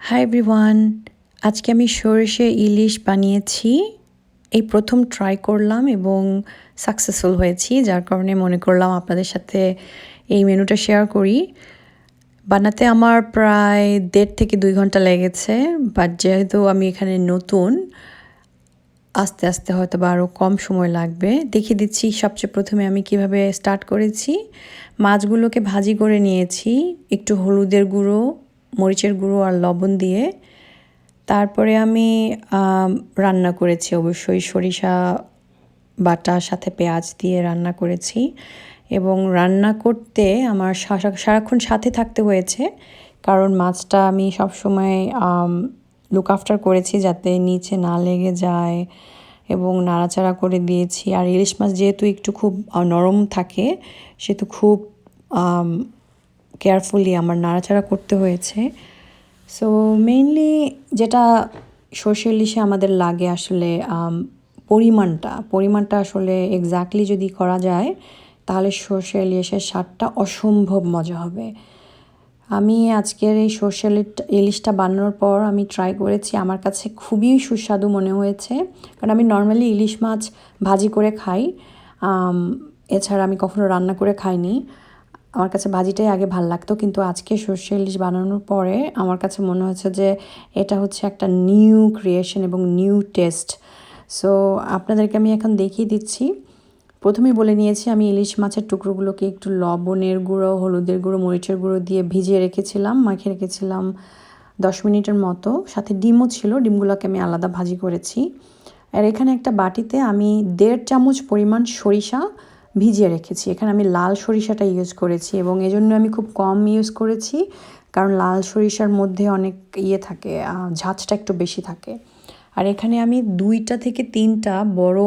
Hi everyone, আজকে আমি সরষে ইলিশ বানিয়েছি। এই প্রথম ট্রাই করলাম এবং সাকসেসফুল হয়েছি, যার কারণে মনে করলাম আপনাদের সাথে এই মেনুটা শেয়ার করি। বানাতে আমার প্রায় 1.5 থেকে 2 ঘন্টা লেগেছে, বাট যেহেতু আমি এখানে নতুন, আস্তে আস্তে হয়তো বা আরও কম সময় লাগবে। দেখিয়ে দিচ্ছি সবচেয়ে প্রথমে আমি কিভাবে স্টার্ট করেছি। মাছগুলোকে ভাজি করে নিয়েছি একটু হলুদের গুঁড়ো, মরিচের গুঁড়ো আর লবণ দিয়ে। তারপরে আমি রান্না করেছি অবশ্যই সরিষা বাটার সাথে পেঁয়াজ দিয়ে রান্না করেছি, এবং রান্না করতে আমার সারাক্ষণ সাথে থাকতে হয়েছে, কারণ মাছটা আমি সবসময় লুক আফটার করেছি যাতে নিচে না লেগে যায়, এবং নাড়াচাড়া করে দিয়েছি। আর ইলিশ মাছ যেহেতু একটু খুব নরম থাকে, সেহেতু খুব কেয়ারফুলি আমার নাড়াচাড়া করতে হয়েছে। সো মেইনলি যেটা সরষে ইলিশে আমাদের লাগে আসলে পরিমাণটা আসলে এক্স্যাক্টলি যদি করা যায় তাহলে সরষে ইলিশের স্বাদটা অসম্ভব মজা হবে। আমি আজকের এই সরষে ইলিশটা বানানোর পর আমি ট্রাই করেছি, আমার কাছে খুবই সুস্বাদু মনে হয়েছে, কারণ আমি নর্মালি ইলিশ মাছ ভাজি করে খাই, এছাড়া আমি কখনো রান্না করে খাইনি। আমার কাছে ভাজিটাই আগে ভাল লাগতো, কিন্তু আজকে সরষে ইলিশ বানানোর পরে আমার কাছে মনে হচ্ছে যে এটা হচ্ছে একটা নিউ ক্রিয়েশন এবং নিউ টেস্ট। সো আপনাদেরকে আমি এখন দেখিয়ে দিচ্ছি। প্রথমেই বলে নিয়েছি আমি ইলিশ মাছের টুকরোগুলোকে একটু লবণের গুঁড়ো, হলুদের গুঁড়ো, মরিচের গুঁড়ো দিয়ে ভিজিয়ে রেখেছিলাম, মাখিয়ে রেখেছিলাম 10 মিনিটের মতো। সাথে ডিমও ছিল, ডিমগুলোকে আমি আলাদা ভাজি করেছি। আর এখানে একটা বাটিতে আমি 1.5 চামচ পরিমাণ সরিষা ভিজিয়ে রেখেছি। এখানে আমি লাল সরিষাটা ইউজ করেছি, এবং এজন্য আমি খুব কম ইউজ করেছি, কারণ লাল সরিষার মধ্যে অনেক থাকে, ঝাঁঝটা একটু বেশি থাকে। আর এখানে আমি 2টা থেকে 3টা বড়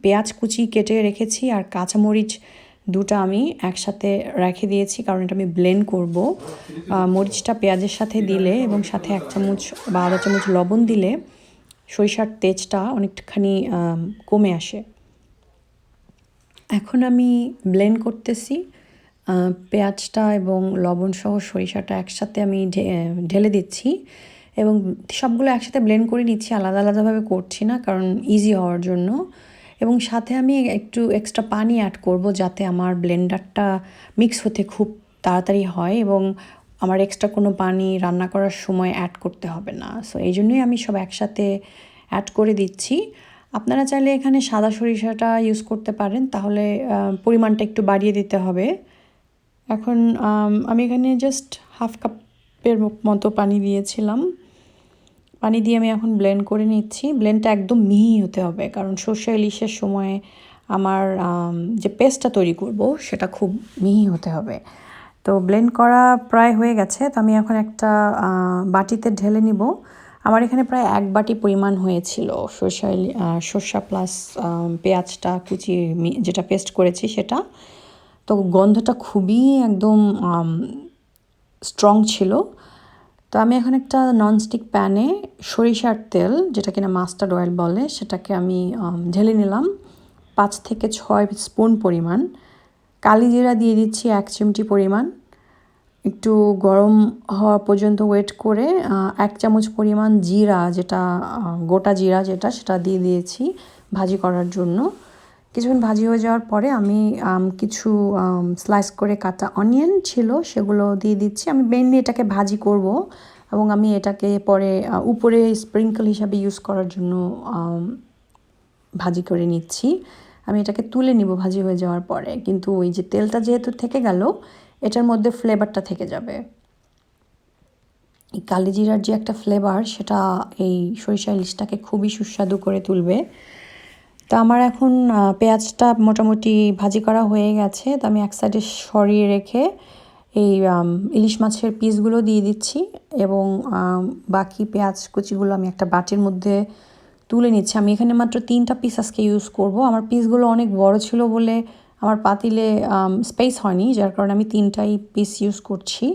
পেঁয়াজ কুচি কেটে রেখেছি, আর কাঁচামরিচ 2টা আমি একসাথে রেখে দিয়েছি, কারণ এটা আমি ব্লেন্ড করব। মরিচটা পেঁয়াজের সাথে দিলে এবং সাথে 1 চামচ বা আধা চামচ লবণ দিলে সরিষার তেজটা অনেকখানি কমে আসে। এখন আমি ব্লেন্ড করতেছি পেঁয়াজটা এবং লবণ সহ সরিষাটা একসাথে আমি ঢেলে দিচ্ছি, এবং সবগুলো একসাথে ব্লেন্ড করে নিচ্ছি, আলাদা আলাদাভাবে করছি না, কারণ ইজি হওয়ার জন্য। এবং সাথে আমি একটু এক্সট্রা পানি অ্যাড করব, যাতে আমার ব্লেন্ডারটা মিক্স হতে খুব তাড়াতাড়ি হয়, এবং আমার এক্সট্রা কোনো পানি রান্না করার সময় অ্যাড করতে হবে না। সো এই জন্যই আমি সব একসাথে অ্যাড করে দিচ্ছি। আপনারা চাইলে এখানে সাদা সরিষাটা ইউজ করতে পারেন, তাহলে পরিমাণটা একটু বাড়িয়ে দিতে হবে। এখন আমি এখানে জাস্ট হাফ কাপের মতো পানি দিয়েছিলাম। পানি দিয়ে আমি এখন ব্লেন্ড করে নিচ্ছি। ব্লেন্ডটা একদম মিহি হতে হবে, কারণ সরষে ইলিশের সময় আমার যে পেস্টটা তৈরি করব সেটা খুব মিহি হতে হবে। তো ব্লেন্ড করা প্রায় হয়ে গেছে, তো আমি এখন একটা বাটিতে ঢেলে নিব। আমার এখানে প্রায় 1 বাটি পরিমাণ হয়েছিল সরষা প্লাস পেঁয়াজটা কুচি যেটা পেস্ট করেছি সেটা। তো গন্ধটা খুবই একদম স্ট্রং ছিল। তো আমি এখন একটা ননস্টিক প্যানে সরিষার তেল, যেটা কিনা মাস্টার্ড অয়েল বলে, সেটাকে আমি ঢেলে নিলাম 5 থেকে 6 স্পুন পরিমাণ। কালি জিরা দিয়ে দিচ্ছি 1 চিমটি পরিমাণ। একটু গরম হওয়া পর্যন্ত ওয়েট করে 1 চামচ পরিমাণ জিরা, যেটা গোটা জিরা যেটা, সেটা দিয়ে দিয়েছি ভাজি করার জন্য। কিছুক্ষণ ভাজি হয়ে যাওয়ার পরে আমি কিছু স্লাইস করে কাটা অনিয়ন ছিল সেগুলো দিয়ে দিচ্ছি। আমি মেইনলি এটাকে ভাজি করব, এবং আমি এটাকে পরে উপরে স্প্রিঙ্কল হিসাবে ইউজ করার জন্য ভাজি করে নিচ্ছি। আমি এটাকে তুলে নিব ভাজি হয়ে যাওয়ার পরে, কিন্তু ওই যে তেলটা যেহেতু থেকে গেল, এটার মধ্যে ফ্লেভারটা থেকে যাবে। এই কালিজিরার যে একটা ফ্লেভার, সেটা এই সরিষা ইলিশটাকে খুবই সুস্বাদু করে তুলবে। তো আমার এখন পেঁয়াজটা মোটামুটি ভাজি করা হয়ে গেছে, তো আমি এক সাইডে সরিয়ে রেখে এই ইলিশ মাছের পিসগুলো দিয়ে দিচ্ছি, এবং বাকি পেঁয়াজ কুচিগুলো আমি একটা বাটির মধ্যে তুলে নিচ্ছি। আমি এখানে মাত্র 3টা পিস আজকে ইউজ করব। আমার পিসগুলো অনেক বড় ছিল বলে আমার পাতিলে স্পেস হয়নি, যার কারণে আমি 3টাই পিস ইউজ করছি।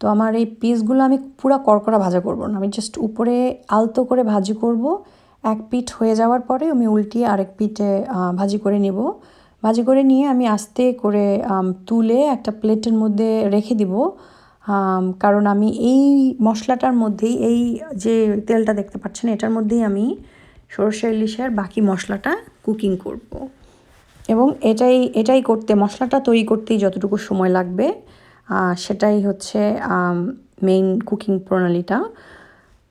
তো আমার এই পিসগুলো আমি পুরো কড়কড়া ভাজা করব না, আমি জাস্ট উপরে আলতো করে ভাজি করব। এক পিঠ হয়ে যাওয়ার পরে আমি উল্টিয়ে আরেক পিঠে ভাজি করে নেব। ভাজি করে নিয়ে আমি আস্তে করে তুলে একটা প্লেটের মধ্যে রেখে দিব। কারণ আমি এই মশলাটার মধ্যেই, এই যে তেলটা দেখতে পাচ্ছেন এটার মধ্যেই আমি সরষে ইলিশের বাকি মশলাটা কুকিং করব। এবং এটাই করতে, মশলাটা তৈরি করতেই যতটুকু সময় লাগবে সেটাই হচ্ছে মেইন কুকিং প্রণালীটা।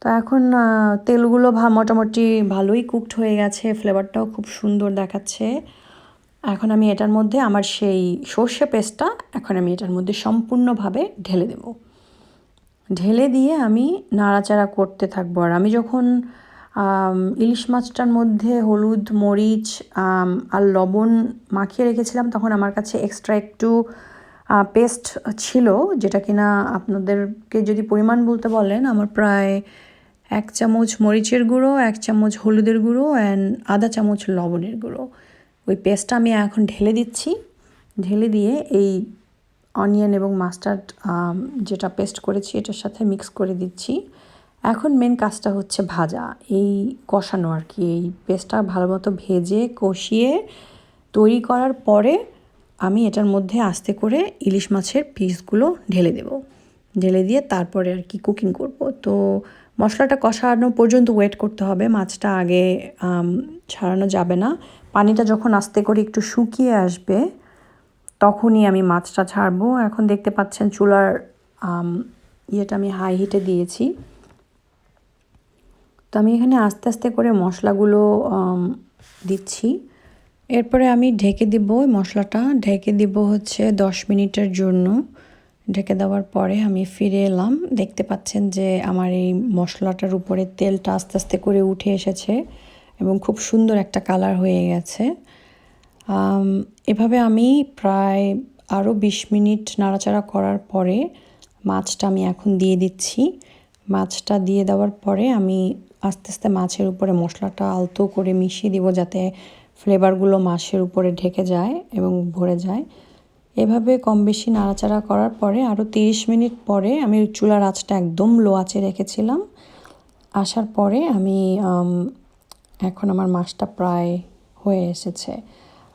তো এখন তেলগুলো মোটামুটি ভালোই কুকড হয়ে গেছে, ফ্লেভারটাও খুব সুন্দর দেখাচ্ছে। এখন আমি এটার মধ্যে আমার সেই সর্ষে পেস্টটা এখন আমি এটার মধ্যে সম্পূর্ণভাবে ঢেলে দেব। ঢেলে দিয়ে আমি নাড়াচাড়া করতে থাকবো। আর আমি যখন ইলিশ মাছটার মধ্যে হলুদ, মরিচ আর লবণ মাখিয়ে রেখেছিলাম, তখন আমার কাছে এক্সট্রা একটু পেস্ট ছিল, যেটা কিনা আপনাদেরকে যদি পরিমাণ বলতে বলেন, আমার প্রায় 1 চামচ মরিচের গুঁড়ো, 1 চামচ হলুদের গুঁড়ো অ্যান্ড আধা চামচ লবণের গুঁড়ো। ওই পেস্টটা আমি এখন ঢেলে দিচ্ছি। ঢেলে দিয়ে এই অনিয়ন এবং মাস্টার্ড যেটা পেস্ট করেছি এটার সাথে মিক্স করে দিচ্ছি। এখন মেন কাজটা হচ্ছে ভাজা, এই কষানো আর কি। এই পেস্টটা ভালো মতো ভেজে কষিয়ে তৈরি করার পরে আমি এটার মধ্যে আস্তে করে ইলিশ মাছের পিসগুলো ঢেলে দেব। ঢেলে দিয়ে তারপরে আর কি কুকিং করব। তো মশলাটা কষানো পর্যন্ত ওয়েট করতে হবে, মাছটা আগে ছাড়ানো যাবে না। পানিটা যখন আস্তে করে একটু শুকিয়ে আসবে তখনই আমি মাছটা ছাড়বো। এখন দেখতে পাচ্ছেন চুলার ইয়েটা আমি হাই হিটে দিয়েছি। তো আমি এখানে আস্তে আস্তে করে মশলাগুলো দিচ্ছি। এরপরে আমি ঢেকে দিব, মশলাটা ঢেকে দিব হচ্ছে 10 মিনিটের জন্য। ঢেকে দেওয়ার পরে আমি ফিরে এলাম। দেখতে পাচ্ছেন যে আমার এই মশলাটার উপরে তেলটা আস্তে আস্তে করে উঠে এসেছে এবং খুব সুন্দর একটা কালার হয়ে গেছে। এভাবে আমি প্রায় আরও 20 মিনিট নাড়াচাড়া করার পরে মাছটা আমি এখন দিয়ে দিচ্ছি। মাছটা দিয়ে দেওয়ার পরে আমি আস্তে আস্তে মাছের উপরে মশলাটা আলতো করে মিশিয়ে দিব, যাতে ফ্লেভারগুলো মাছের উপরে ঢেকে যায় এবং ভরে যায়। এভাবে কম বেশি নাড়াচাড়া করার পরে আরও 30 মিনিট পরে আমি চুলার আঁচটা একদম লো আঁচে রেখেছিলাম। আসার পরে আমি এখন আমার মাছটা প্রায় হয়ে এসেছে।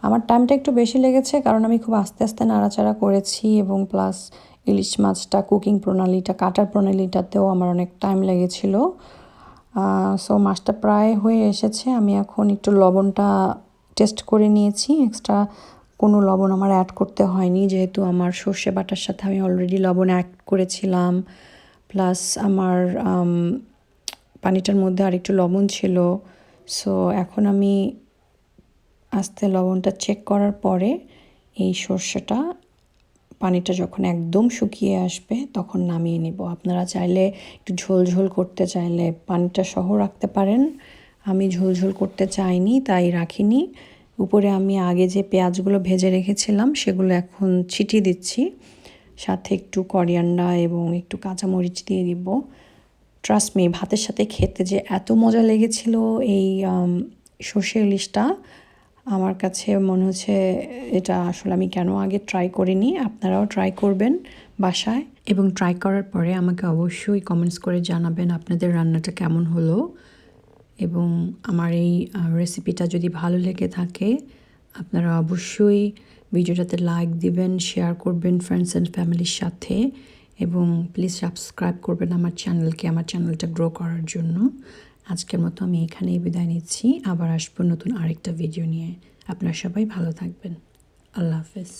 আমার টাইমটা একটু বেশি লেগেছে কারণ আমি খুব আস্তে আস্তে নাড়াচাড়া করেছি এবং প্লাস ইলিশ মাছটা কুকিং প্রণালীটা, কাটার প্রণালীটাতেও আমার অনেক টাইম লেগেছিল। সো মাছটা প্রায় হয়ে এসেছে। আমি এখন একটু লবণটা টেস্ট করে নিয়েছি। এক্সট্রা কোনো লবণ আমার অ্যাড করতে হয়নি, যেহেতু আমার সর্ষে বাটার সাথে আমি অলরেডি লবণ অ্যাড করেছিলাম। প্লাস আমার পানিটার মধ্যে আরেকটু লবণ ছিল। সো এখন আমি আস্তে লবণটা চেক করার পরে এই সর্ষেটা, পানিটা যখন একদম শুকিয়ে আসবে তখন নামিয়ে নেব। আপনারা চাইলে একটু ঝোল করতে চাইলে পানিটা সহ রাখতে পারেন। আমি ঝোল করতে চাইনি তাই রাখিনি। উপরে আমি আগে যে পেঁয়াজগুলো ভেজে রেখেছিলাম সেগুলো এখন ছিটিয়ে দিচ্ছি, সাথে একটু করিয়ান্ডার এবং একটু কাঁচামরিচ দিয়ে দিব। ট্রাস্ট মি, ভাতের সাথে খেতে যে এত মজা লেগেছিল এই সর্ষে ইলিশটা, আমার কাছে মনে হচ্ছে এটা আসলে আমি কেন আগে ট্রাই করিনি। আপনারাও ট্রাই করবেন বাসায় এবং ট্রাই করার পরে আমাকে অবশ্যই কমেন্টস করে জানাবেন আপনাদের রান্নাটা কেমন হলো। এবং আমার এই রেসিপিটা যদি ভালো লেগে থাকে আপনারা অবশ্যই ভিডিওটাতে লাইক দিবেন, শেয়ার করবেন ফ্রেন্ডস অ্যান্ড ফ্যামিলির সাথে এবং প্লিজ সাবস্ক্রাইব করবেন আমার চ্যানেলটা গ্রো করার জন্য। আজকের মতো আমি এখানেই বিদায় নিচ্ছি। আবার আসবো নতুন আরেকটা ভিডিও নিয়ে। আপনারা সবাই ভালো থাকবেন। আল্লাহ হাফেজ।